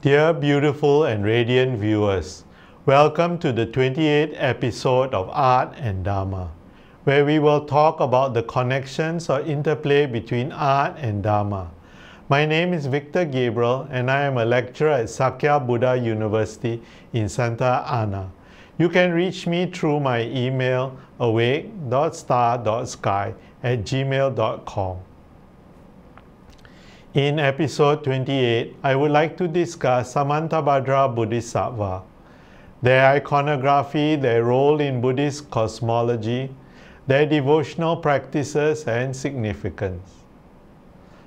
Dear beautiful and radiant viewers, welcome to the 28th episode of Art and Dharma, where we will talk about the connections or interplay between art and Dharma. My name is Victor Gabriel and I am a lecturer at Sakya Buddha University in Santa Ana. You can reach me through my email awake.star.sky@gmail.com. In episode 28, I would like to discuss Samantabhadra Bodhisattva, their iconography, their role in Buddhist cosmology, their devotional practices and significance.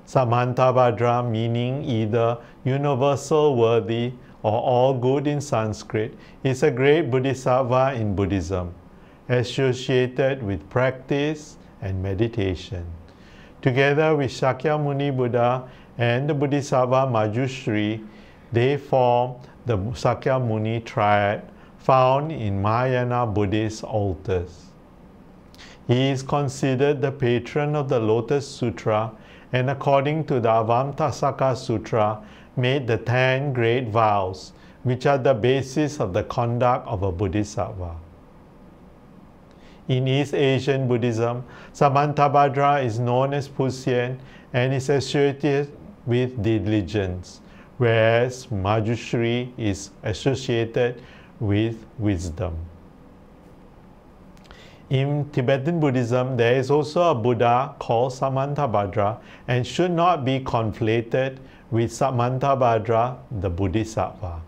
Samantabhadra meaning either universal worthy or all good in Sanskrit is a great Bodhisattva in Buddhism, associated with practice and meditation. Together with Sakya Muni Buddha and the Bodhisattva Manjushri, they form the Sakya Muni triad found in Mahayana Buddhist altars. He is considered the patron of the Lotus Sutra and according to the Avamtasaka Sutra made the 10 great vows which are the basis of the conduct of a Bodhisattva. In East Asian Buddhism, Samantabhadra is known as Pussien and is associated with diligence, whereas Manjushri is associated with wisdom. In Tibetan Buddhism, there is also a Buddha called Samantabhadra and should not be conflated with Samantabhadra, the Bodhisattva.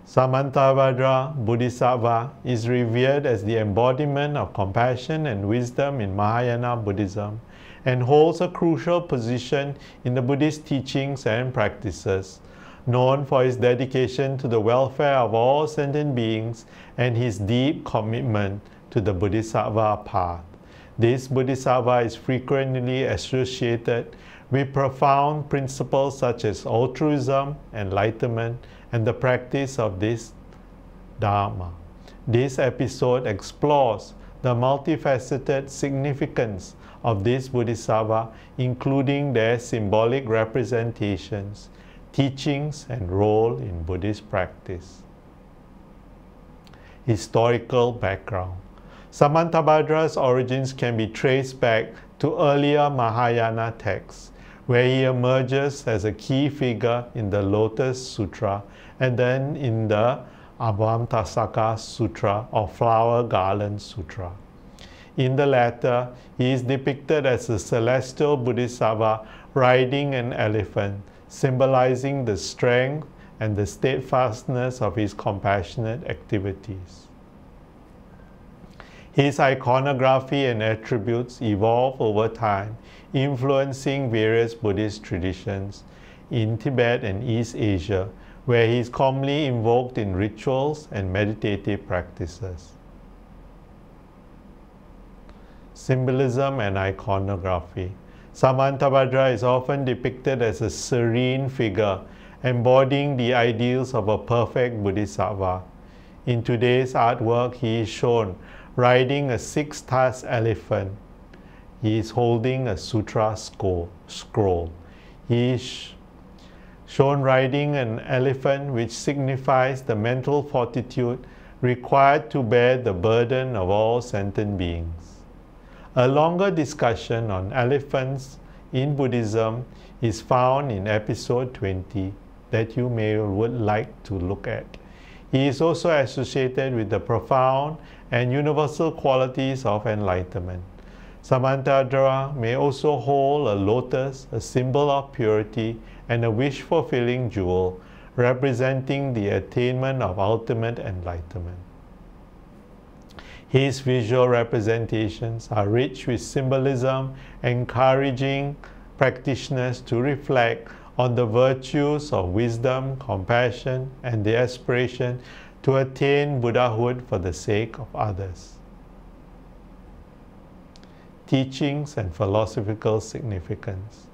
Samantabhadra Bodhisattva is revered as the embodiment of compassion and wisdom in Mahayana Buddhism and holds a crucial position in the Buddhist teachings and practices, known for his dedication to the welfare of all sentient beings and his deep commitment to the Bodhisattva path. This Bodhisattva is frequently associated with profound principles such as altruism, enlightenment, and the practice of this Dharma. This episode explores the multifaceted significance of this Bodhisattva, including their symbolic representations, teachings, and role in Buddhist practice. Historical background. Samantabhadra's origins can be traced back to earlier Mahayana texts, where he emerges as a key figure in the Lotus Sutra and then in the Avamtasaka Sutra or Flower Garland Sutra. In the latter, he is depicted as a celestial Bodhisattva riding an elephant, symbolizing the strength and the steadfastness of his compassionate activities. His iconography and attributes evolve over time, influencing various Buddhist traditions in Tibet and East Asia, where he is commonly invoked in rituals and meditative practices. Symbolism and iconography. Samantabhadra is often depicted as a serene figure, embodying the ideals of a perfect Bodhisattva. In today's artwork, he is shown riding a 6-tusked elephant. He is holding a sutra scroll. He is shown riding an elephant, which signifies the mental fortitude required to bear the burden of all sentient beings. A longer discussion on elephants in Buddhism is found in episode 20 that you would like to look at. He is also associated with the profound and universal qualities of enlightenment. Samantabhadra may also hold a lotus, a symbol of purity, and a wish-fulfilling jewel, representing the attainment of ultimate enlightenment. His visual representations are rich with symbolism, encouraging practitioners to reflect on the virtues of wisdom, compassion, and the aspiration to attain Buddhahood for the sake of others. Teachings and philosophical significance.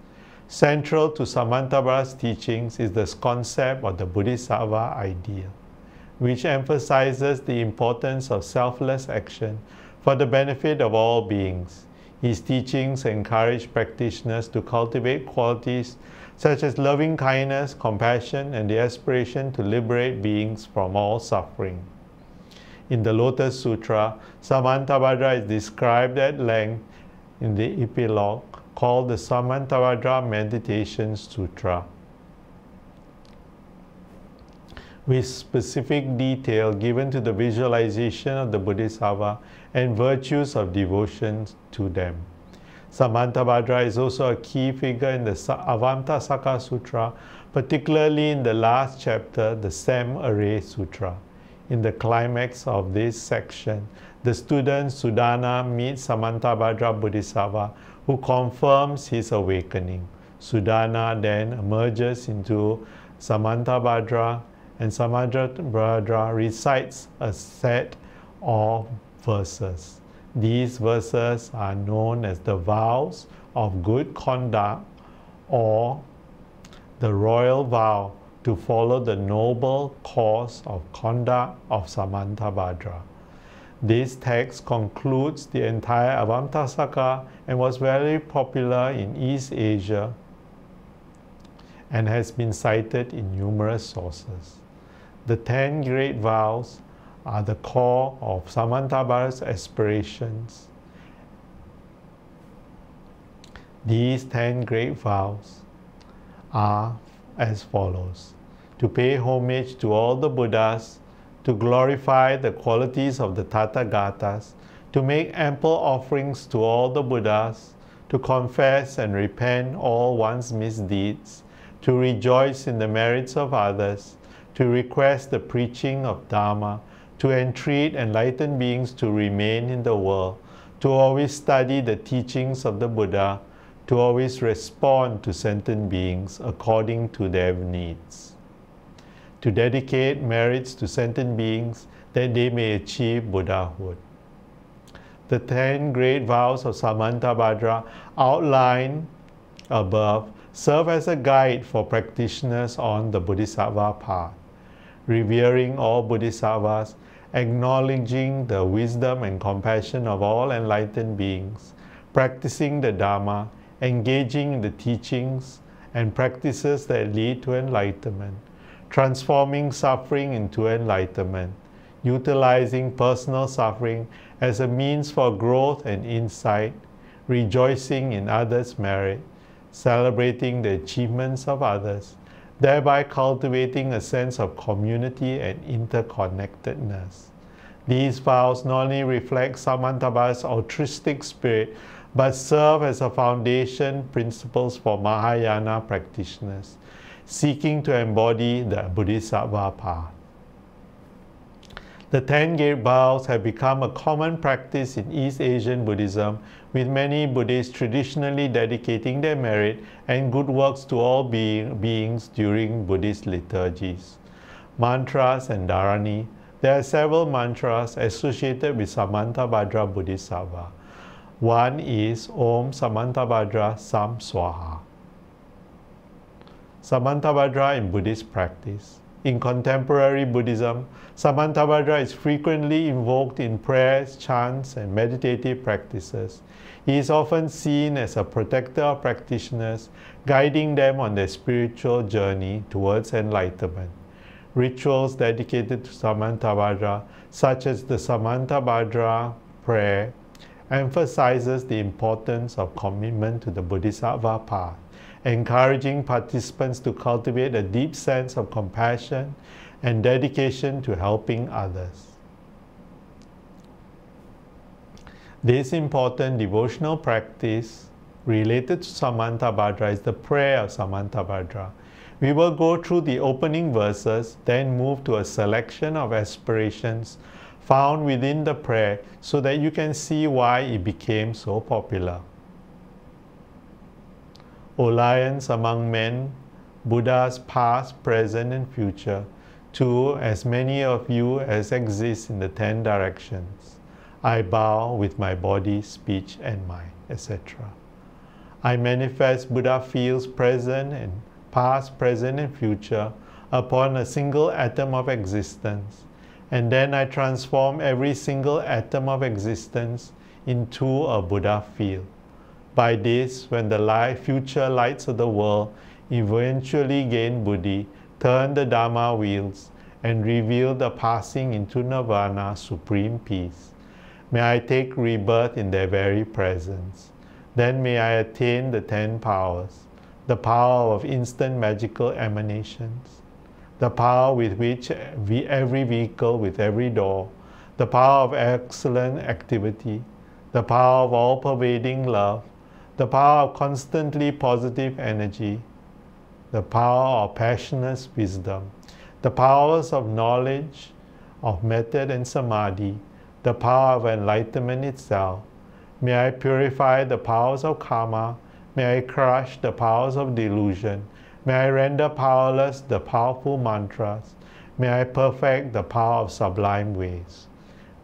Central to Samantabhadра's teachings is the concept of the Bodhisattva ideal, which emphasizes the importance of selfless action for the benefit of all beings. His teachings encourage practitioners to cultivate qualities such as loving kindness, compassion, and the aspiration to liberate beings from all suffering. In the Lotus Sutra, Samantabhadra is described at length in the epilogue called the Samantabhadra Meditation Sutra, with specific detail given to the visualization of the Bodhisattva and virtues of devotion to them. Samantabhadra is also a key figure in the Avantasaka Sutra, particularly in the last chapter, the Sam Array Sutra. In the climax of this section, the student Sudana meets Samantabhadra Bodhisattva, who confirms his awakening. Sudana then emerges into Samantabhadra, and Samantabhadra recites a set of verses. These verses are known as the vows of good conduct, or the royal vow to follow the noble course of conduct of Samantabhadra. This text concludes the entire Avantasaka and was very popular in East Asia and has been cited in numerous sources. The 10 great vows are the core of Samantabhadra's aspirations. These 10 great vows are as follows: to pay homage to all the Buddhas, to glorify the qualities of the Tathagatas, to make ample offerings to all the Buddhas, to confess and repent all one's misdeeds, to rejoice in the merits of others, to request the preaching of Dharma, to entreat enlightened beings to remain in the world, to always study the teachings of the Buddha, to always respond to sentient beings according to their needs, to dedicate merits to sentient beings that they may achieve Buddhahood. The 10 great vows of Samantabhadra outlined above serve as a guide for practitioners on the Bodhisattva path. Revering all Bodhisattvas, acknowledging the wisdom and compassion of all enlightened beings, practicing the Dharma, engaging in the teachings and practices that lead to enlightenment, transforming suffering into enlightenment, utilizing personal suffering as a means for growth and insight, rejoicing in others' merit, celebrating the achievements of others, thereby cultivating a sense of community and interconnectedness. These vows not only reflect Samantabhadra's altruistic spirit, but serve as a foundation principles for Mahayana practitioners seeking to embody the Bodhisattva path. The 10 great vows have become a common practice in East Asian Buddhism, with many Buddhists traditionally dedicating their merit and good works to all beings during Buddhist liturgies. Mantras and dharani. There are several mantras associated with Samantabhadra Bodhisattva. One is Om Samantabhadra Sam Swaha. Samantabhadra in Buddhist practice. In contemporary Buddhism, Samantabhadra is frequently invoked in prayers, chants, and meditative practices. He is often seen as a protector of practitioners, guiding them on their spiritual journey towards enlightenment. Rituals dedicated to Samantabhadra, such as the Samantabhadra prayer, emphasizes the importance of commitment to the Bodhisattva path, encouraging participants to cultivate a deep sense of compassion and dedication to helping others. This important devotional practice related to Samantabhadra is the prayer of Samantabhadra. We will go through the opening verses, then move to a selection of aspirations found within the prayer so that you can see why it became so popular. O lions among men, Buddhas past, present, and future, to as many of you as exist in the 10 directions, I bow with my body, speech, and mind, etc. I manifest Buddha fields present and past, present, and future upon a single atom of existence, and then I transform every single atom of existence into a Buddha field. By this, when the future lights of the world eventually gain Buddhi, turn the Dharma wheels, and reveal the passing into Nirvana, supreme peace. May I take rebirth in their very presence. Then may I attain the 10 powers, the power of instant magical emanations, the power with which every vehicle with every door, the power of excellent activity, the power of all-pervading love, the power of constantly positive energy, the power of passionate wisdom, the powers of knowledge, of method and samadhi, the power of enlightenment itself. May I purify the powers of karma. May I crush the powers of delusion. May I render powerless the powerful mantras. May I perfect the power of sublime ways.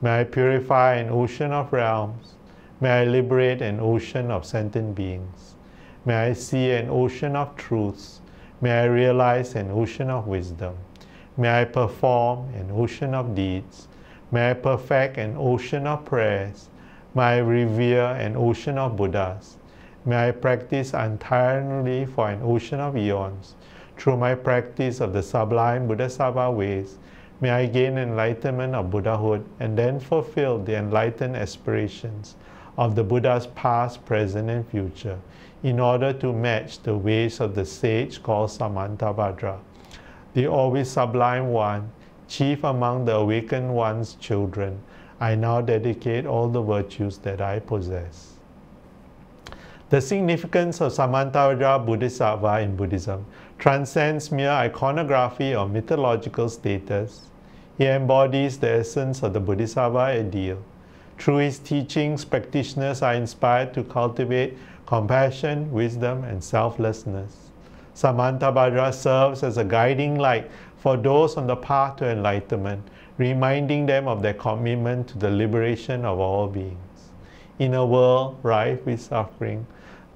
May I purify an ocean of realms. May I liberate an ocean of sentient beings. May I see an ocean of truths. May I realize an ocean of wisdom. May I perform an ocean of deeds. May I perfect an ocean of prayers. May I revere an ocean of Buddhas. May I practice untiringly for an ocean of eons. Through my practice of the sublime Bodhisattva ways, may I gain enlightenment of Buddhahood and then fulfill the enlightened aspirations of the Buddhas past, present, and future, in order to match the ways of the sage called Samantabhadra, the always sublime one, chief among the awakened one's children. I now dedicate all the virtues that I possess. The significance of Samantabhadra Bodhisattva in Buddhism transcends mere iconography or mythological status. He embodies the essence of the Bodhisattva ideal. Through his teachings, practitioners are inspired to cultivate compassion, wisdom, and selflessness. Samantabhadra serves as a guiding light for those on the path to enlightenment, reminding them of their commitment to the liberation of all beings. In a world rife with suffering,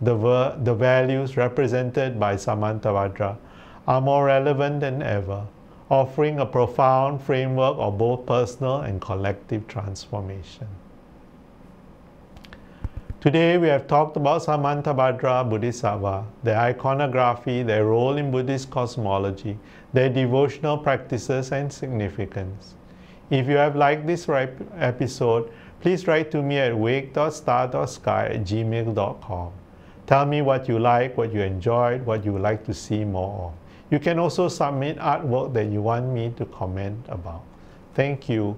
the values represented by Samantabhadra are more relevant than ever, offering a profound framework of both personal and collective transformation. Today we have talked about Samantabhadra Bodhisattva, their iconography, their role in Buddhist cosmology, their devotional practices and significance. If you have liked this episode, please write to me at wake.star.sky@gmail.com. Tell me what you like, what you enjoyed, what you would like to see more of. You can also submit artwork that you want me to comment about. Thank you.